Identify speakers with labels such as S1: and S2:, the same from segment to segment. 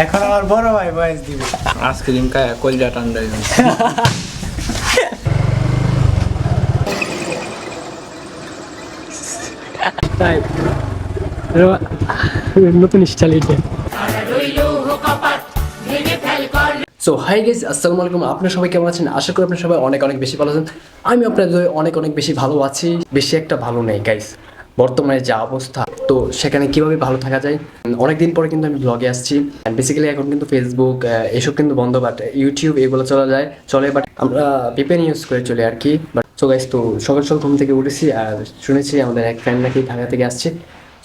S1: এখন আমার বড় ভাই বয়স দিবে
S2: আইসক্রিম খায় কলজা ঠান্ডা হয়ে যাচ্ছে।
S3: তাই নতুন স্টাইল এটা। সো হাই গাইস, আসসালামু আলাইকুম। আপনারা সবাই কেমন আছেন? আশা করি আপনারা সবাই অনেক অনেক বেশি ভালো আছেন। আমি আপনাদের অনেক অনেক বেশি ভালো আছি। বেশি একটা ভালো নেই গাইস, বর্তমানে যা অবস্থা, তো সেখানে কিভাবে ভালো থাকা যায়। অনেকদিন পরে কিন্তু আমি ব্লগে আসছি। বেসিক্যালি এখন কিন্তু ফেসবুক এসব কিন্তু বন্ধ, বাট ইউটিউব এগুলো চলে, বাট আমরা ভিপিএন ইউজ করে চলে আর কি। বাট সো গাইস, তো সকাল সকাল ঘুম থেকে উঠেছি আর শুনেছি আমাদের এক ফ্রেন্ড নাকি ঢাকা থেকে আসছে।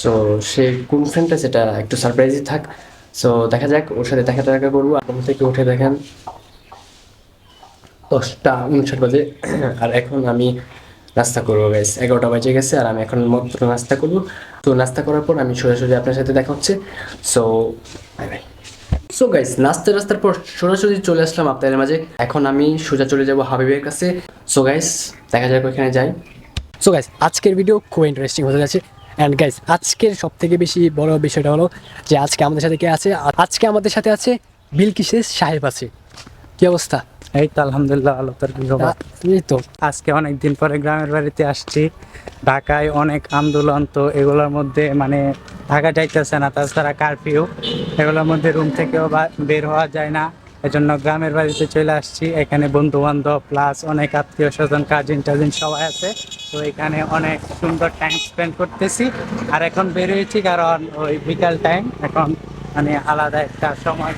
S3: সো সে কোন ফ্রেন্ডটা সেটা একটু সারপ্রাইজই থাক। সো দেখা যাক, ওর সাথে দেখা করবো। ঘুম থেকে উঠে দেখেন 10টা 59 বাজে আর এখন আমি নাস্তা করবো গাইস। 11টা বাজে গেছে আর আমি এখন মাত্র নাস্তা করবো। তো নাস্তা করার পর আমি সোজাসুজি আপনার সাথে দেখা হচ্ছে। So bye bye. So guys, নাস্তার পর সোজাসুজি চলে আসলাম আপনাদের মাঝে। এখন আমি সোজা চলে যাব হাবিবের কাছে। সো গাইস, দেখা যাক ওইখানে যাই। সো গাইস, আজকের ভিডিও খুব ইন্টারেস্টিং হতে যাচ্ছে। অ্যান্ড গাইস, আজকের সব থেকে বেশি বড় বিষয়টা হলো যে আজকে আমাদের সাথে কে আছে? আজকে আমাদের সাথে আছে বিলকিস সাহেব আছে। কি অবস্থা?
S1: এই তো আলহামদুলিল্লাহ, আলো তোর কি খবর?
S3: এই তো
S1: আজকে অনেক দিন পরে গ্রামের বাড়িতে আসছি। ঢাকায় অনেক আন্দোলন, তো এগুলোর মধ্যে মানে ঢাকা যাইতেছে না, তাছাড়া কারফিউ, এগুলোর মধ্যে রুম থেকেও বের হওয়া যায় না। এজন্য গ্রামের বাড়িতে চলে আসছি। এখানে বন্ধু বান্ধব প্লাস অনেক আত্মীয় স্বজন, কাজিন সবাই আছে। তো এখানে অনেক সুন্দর টাইম স্পেন্ড করতেছি। আর এখন বের হয়েছি কারণ ওই বিকাল টাইম, এখন মানে আলাদা একটা সময়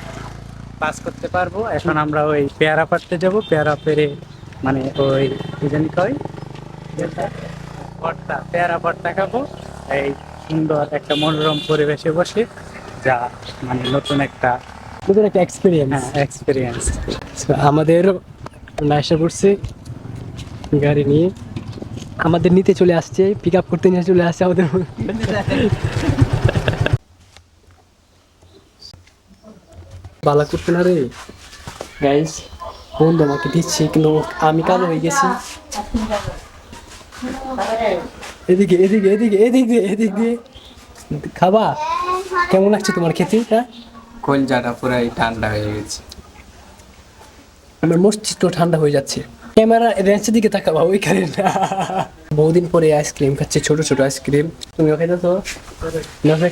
S1: পাস করতে পারবো। এখন আমরা ওই পেয়ারা পাড়তে যাব, পেয়ারা পেরে মানে ওই কি জানি কয় ভর্তা, পেয়ারা ভর্তা খাবো এই সুন্দর একটা মনোরম পরিবেশে বসে, যা মানে নতুন একটা
S3: এক্সপিরিয়েন্স।
S1: এক্সপিরিয়েন্স।
S3: আমাদের নাইসা পড়ছে গাড়ি নিয়ে, আমাদের নিতে চলে আসছে, পিক আপ করতে নিয়ে চলে আসছে আমাদের। বালা করতে না রে গাইস, বন্ধু আমাকে দিচ্ছে কিন্তু আমি কালো হয়ে গেছি। এদিকে এদিকে এদিকে এদিকে এদিকে খাবা? কেমন লাগছে তোমার খেতে? হ্যাঁ,
S2: কলজাটা পুরাই ঠান্ডা হয়ে গেছে।
S3: আমার মস্তিষ্ক ঠান্ডা হয়ে যাচ্ছে। ক্যামেরা রেঞ্চের দিকে তাকাবা, ওইখানে না। বহুদিন পরে আইসক্রিম খাচ্ছি, ছোট ছোট আইসক্রিম। তুমিও খাইতেছো?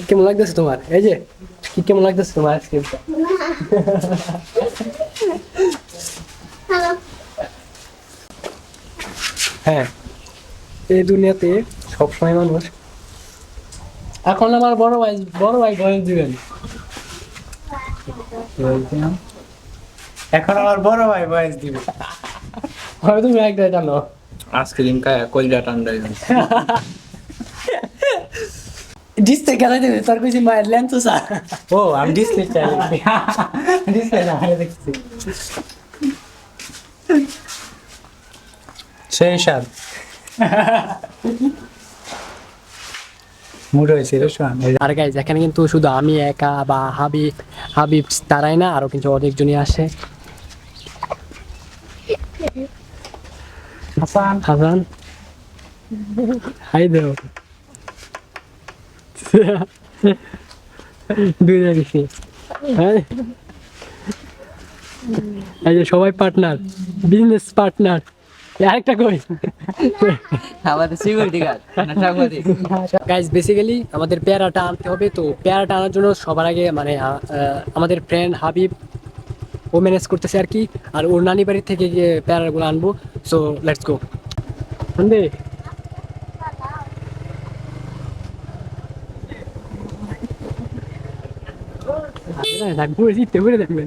S3: কেমন লাগতেছে তোমার? এই যে কি কেমন লাগতেছে তোমার আইসক্রিমটা? হ্যাঁ, এই দুনিয়াতে সবসময় মানুষ। এখন আমার বড় ভাই বয়স দিবেন।
S1: এখন আমার বড় ভাই বয়স দিবে।
S3: হয় তুমি একটা জানো।
S2: আইসক্রিম খায় কলজা ঠান্ডা হয়ে যাচ্ছে।
S3: ডিসপ্লে খেলা দেবে তোর কিছু মায়ের লেন্স সা।
S1: ও, আমি ডিসপ্লে চাই, ডিসপ্লে না দেখছি সেই সার মুড হয়েছে রে শোন।
S3: আর গাইজ, এখানে কিন্তু শুধু আমি একা বা হাবিব তারাই না, আরো কিন্তু অনেকজনই আসে। হাসান হাই দেও। দুই দিছি। হ্যাঁ, এই যে সবাই পার্টনার, বিজনেস পার্টনার। আরেকটা কই
S2: আমাদের সিকিউরিটি গার্ড না সাংবাদিক।
S3: গাইজ, বেসিক্যালি আমাদের পেয়ারাটা আনতে হবে। তো পেয়ারাটা আনার জন্য সবার আগে মানে আমাদের ফ্রেন্ড হাবিব ও ম্যানেজ করতেছে আর কি। আর ওর নানি বাড়ি থেকে গিয়ে পেয়ারাগুলো আনবো। So let's go. আনবে জিততে বলে দেখবে।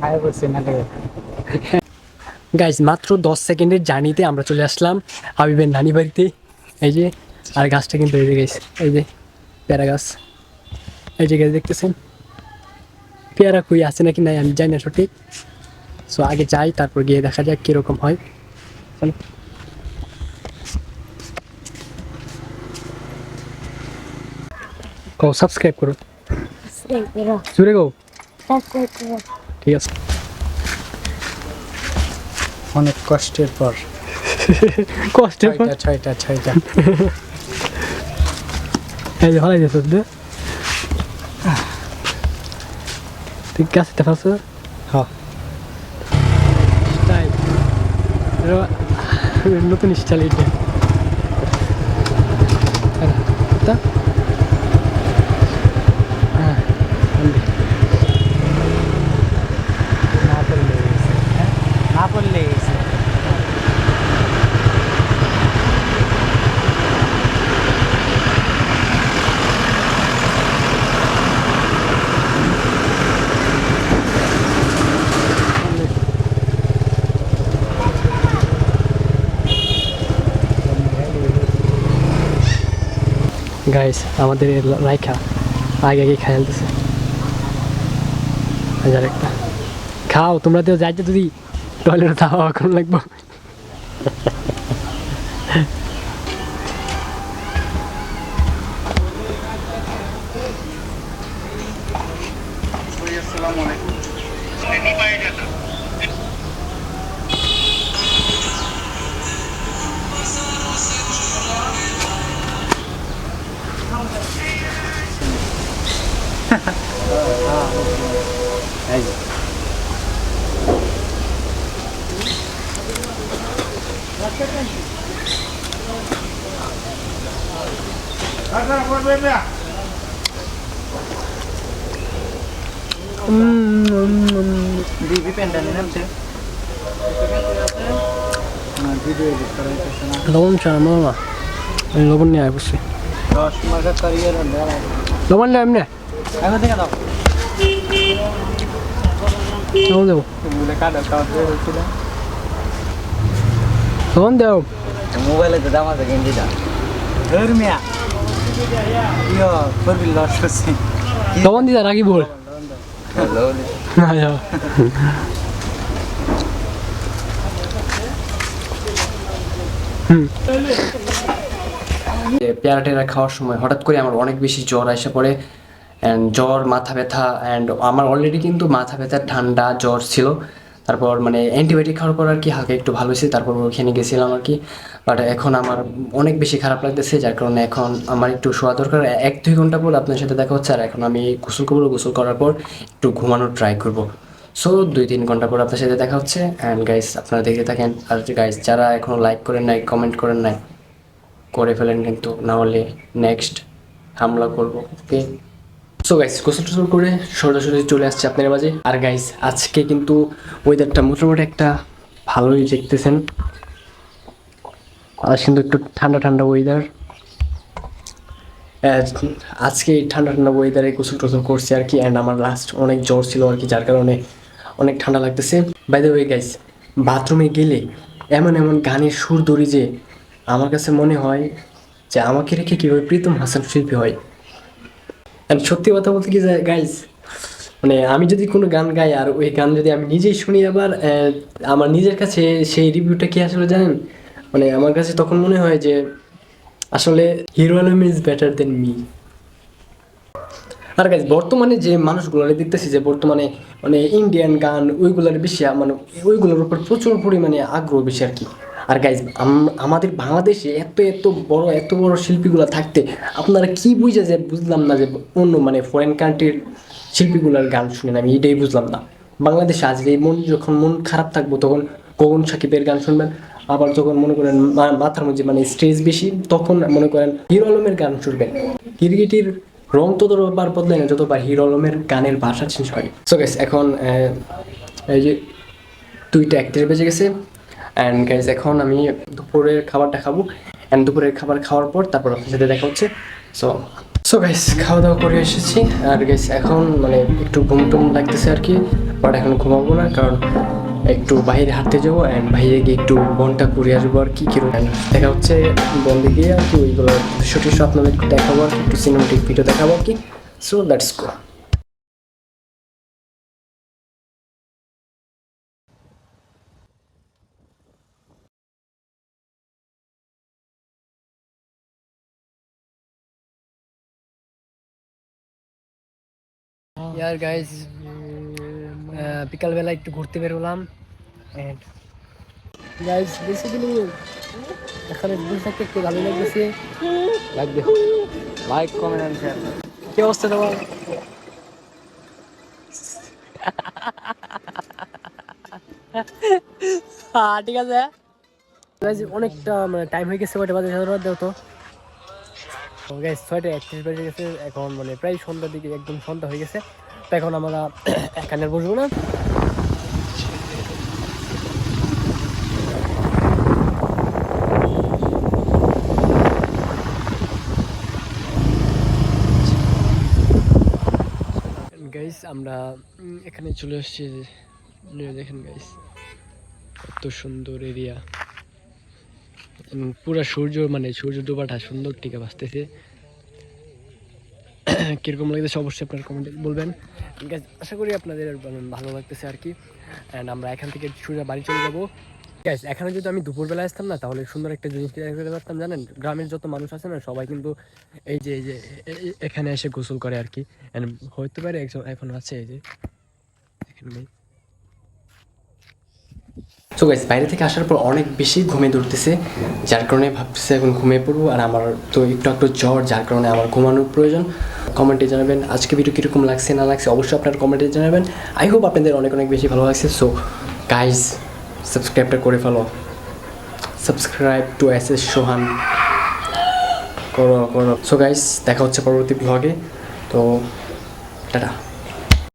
S1: আয় বসে না রে।
S3: গাইজ, মাত্র 10 সেকেন্ডের জার্নিতে আমরা চলে আসলাম হাবিবের নানি বাড়িতে। এই যে, আর গাছটা কিন্তু এই যে গাইস, এই যে পেয়ারা গাছ, এই যে গাছ দেখতেছেন। পেয়ারা কই আছে নাকি নাই আমি জানি না সঠিক। সো আগে যাই, তারপর গিয়ে দেখা যাক কিরকম হয়। সাবস্ক্রাইব করো।
S4: জোরে গো।
S5: Subscribe.
S4: ঠিক আছে।
S1: অনেক কষ্টের পর
S4: কষ্টের পর
S1: ছয়টা
S4: এই যে ভালো যাচ্ছে তো। ঠিক আছে তা ফাসো।
S1: হ্যাঁ
S4: স্টাইল। নতুন স্টাইল এটা। তা
S1: না পড়লে গেছে
S4: গাইস আমাদের রাইখা আগে আগে খেলতেছে হাজার একটা খাও তোমরা তো যাইতে যদি টয়লেটে খাওয়া এখন লাগবো
S1: দিবি প্যান্ডালে নামছে ভিডিও এডিট করা হইতেছে না
S4: লবণ চা মামা লবণ নিয়ে আয় বসে
S1: 10 মাসে ক্যারিয়ার হল
S4: লবণ নিয়ে এমনি
S1: এখন থেকে দাও
S4: লবণ দেবো
S1: বলে কাটা খাওয়া হয়েছিল
S4: লবণ দেবো
S2: মোবাইলে তো দাম আছে গেঞ্জিটা
S1: ধর মিয়া ইয়ো করবি লস হচ্ছে
S4: লবণ দিদা রাখি বল না যাও
S3: পেয়ারা টেরা খাওয়ার সময় হঠাৎ করে আমার অনেক বেশি জ্বর এসে পড়ে অ্যান্ড জ্বর মাথা ব্যথা অ্যান্ড আমার অলরেডি কিন্তু মাথা ব্যথা ঠান্ডা জ্বর ছিল তারপর মানে অ্যান্টিবায়োটিক খাওয়ার পর আর কি হালকা একটু ভালো হয়েছে তারপর ওখানে গেছিলাম আর কি বাট এখন আমার অনেক বেশি খারাপ লাগতেছে যার কারণে এখন আমার একটু শোয়া দরকার 1-2 ঘন্টা পর আপনার সাথে দেখা হচ্ছে আর এখন আমি গোসল করবো গোসল করার পর একটু ঘুমানোর ট্রাই করবো সো 2-3 ঘন্টা পর আপনার সাথে দেখা হচ্ছে অ্যান্ড গাইস আপনারা দেখতে থাকেন আর গাইস যারা এখনও লাইক করেন নাই কমেন্ট করেন নাই করে ফেলেন কিন্তু না হলে নেক্সট হামলা করবো ওকে সো গাইস গোসল টোসল করে সরাসরি চলে আসছে আপনার মাঝে আর গাইস আজকে কিন্তু ওয়েদারটা মোটামুটি একটা ভালোই দেখতেছেন আজ কিন্তু একটু ঠান্ডা ঠান্ডা ওয়েদার আজকে এই ঠান্ডা ঠান্ডা ওয়েদারে গোসল টোসল করছি আর কি অ্যান্ড আমার লাস্ট অনেক জ্বর ছিল আর কি যার কারণে অনেক ঠান্ডা লাগতেছে বাই দ্য ওয়ে গাইস বাথরুমে গেলে এমন এমন গানের সুর ধরি যে আমার কাছে মনে হয় যে আমাকে রেখে কীভাবে প্রীতম হাসান শিল্পী হয় অ্যান্ড সত্যি কথা বলতে কি গাইস মানে আমি যদি কোনো গান গাই আর ওই গান যদি আমি নিজেই শুনি আবার আমার নিজের কাছে সেই রিভিউটা কি আসলে জানেন মানে আমার কাছে তখন মনে হয় যে আসলে Hero Alam is better than me আর গাইজ বর্তমানে যে মানুষগুলো দেখতেছি যে বর্তমানে মানে ইন্ডিয়ান গান ওইগুলোর বেশি মানে ওইগুলোর উপর প্রচুর পরিমাণে আগ্রহ বেশি আর কি আর গাইজ আমাদের বাংলাদেশে এত বড় শিল্পীগুলো থাকতে আপনারা কি বুঝে যে বুঝলাম না যে অন্য মানে ফরেন কান্ট্রির শিল্পীগুলোর গান শুনেন আমি এটাই বুঝলাম না বাংলাদেশে আজ এই যখন মন খারাপ থাকবো তখন গগন সাকিবের গান শুনবেন আবার যখন মনে করেন মাথার মধ্যে মানে স্ট্রেস বেশি তখন মনে করেন হিরো আলমের গান শুনবেন গিরগিটির রং ততবার বদলায় না যতবার হিরো আলমের গানের ভাষা চেঞ্জ হয় সো গাইস এখন এই যে 2:31 বেজে গেছে অ্যান্ড গাইস এখন আমি দুপুরের খাবারটা খাবো অ্যান্ড দুপুরের খাবার খাওয়ার পর তারপর আপনার সাথে দেখা হচ্ছে সো গাইস খাওয়া দাওয়া করে এসেছি আর গাইস এখন মানে একটু ঘুম টুম লাগতেছে আর কি বাট এখন ঘুমাবো না কারণ একটু বাইরে হাঁটতে যাবো অ্যান্ড বাইরে গিয়ে একটু বনটা ঘুরে আসবো আর কি কিরকম দেখা হচ্ছে বন্ধে গিয়ে আর কি ওইগুলো দৃশ্যটি আপনাদের একটু দেখাবো আর কি একটু সিনেমাটিক ভিডিও দেখাবো আর কি so let's go
S4: year guys বিকালবেলা একটু ঘুরতে বেরোলাম এন্ড গাইস বেসিক্যালি এখানে বসে থাকতে একটু ভালো লাগতেছে।
S2: লাগবে লাইক কমেন্ট এন্ড শেয়ার।
S4: কি অবস্থা তোমার? ঠিক আছে গাইস, অনেকটা মানে টাইম হয়ে গেছে, কয়টা বাজে দাও তো গাইস, 6:31 বেজে গেছে এখন, মানে প্রায় সন্ধ্যার দিকে, একদম সন্ধ্যা হয়ে গেছে। তো এখন আমরা এখানে আর বসবো না। গাইস আমরা এখানে চলে আসছি, দেখেন গাইস কত সুন্দর এরিয়া, পুরা সূর্য, মানে সূর্য ডোবাটা সুন্দর টিকা বাঁচতেছে। কীরকম লাগতেছে অবশ্যই আপনারা কমেন্টে বলবেন। Guys, আশা করি আপনাদের ভালো লাগতেছে আর কি। অ্যান্ড আমরা এখান থেকে সোজা বাড়ি চলে যাবো। গ্যাস এখানে যদি আমি দুপুরবেলা আসতাম না, তাহলে সুন্দর একটা জিনিস তৈরি করতে পারতাম। জানেন, গ্রামের যত মানুষ আছে না, সবাই কিন্তু এই যে এখানে এসে গোসল করে আর কি। অ্যান্ড হতে পারে এখন আছে, এই যে দেখেন ভাই।
S3: সো গাইস, বাইরে থেকে আসার পর অনেক বেশি ঘুমিয়ে ধরতেছে, যার কারণে ভাবতেছে এখন ঘুমিয়ে পড়বো। আর আমার তো একটু জ্বর, যার কারণে আমার ঘুমানোর প্রয়োজন। কমেন্টে জানাবেন আজকে ভিডিও কীরকম লাগছে না লাগছে, অবশ্যই আপনারা কমেন্টে জানাবেন। আই হোপ আপনাদের অনেক বেশি ভালো লাগছে। সো গাইস, সাবস্ক্রাইবটা করে ফেলো, সাবস্ক্রাইব টু SS সোহান করো। সো গাইস, দেখা হচ্ছে পরবর্তী ব্লগে। তো টাটা।